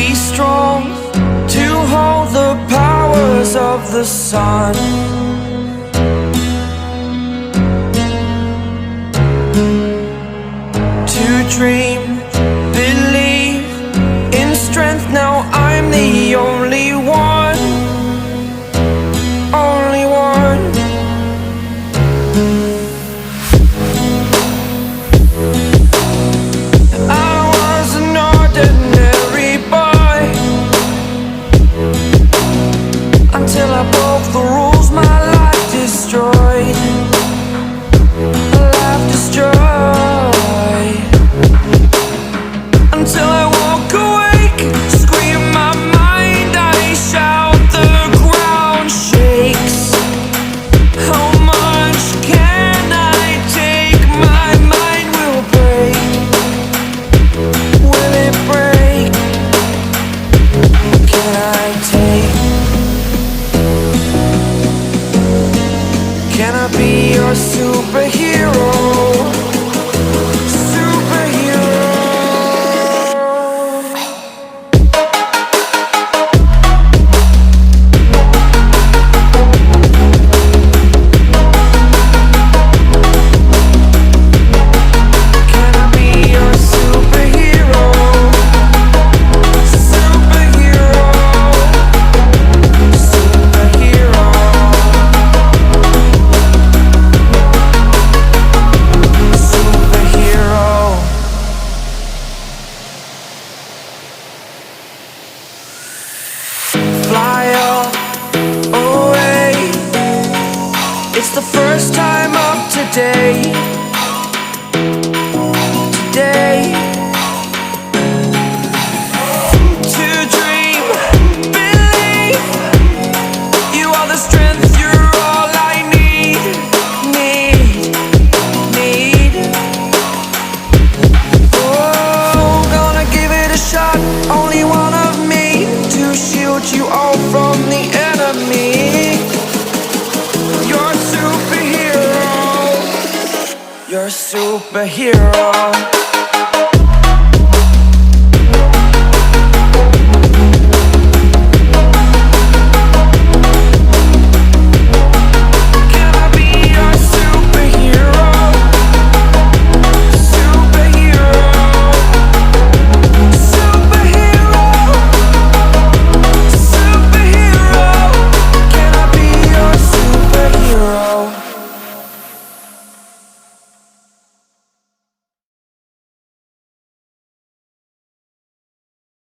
be strong, to hold the powers of the sun. To dream, believe in strength. Now I'm the only one, only one. I was an ordinary boy until I broke the rules. My life destroyed, life destroyed. Until I walk awake, scream my mind, I shout, the ground shakes. How much can I take? My mind will break. Will it break? Can I take? Can I be your superhero? It's the first time of today, today. To dream, believe, you are the strength, you're all I need. Oh, gonna give it a shot, only one of me, to shield you all from the enemy. You're a superhero.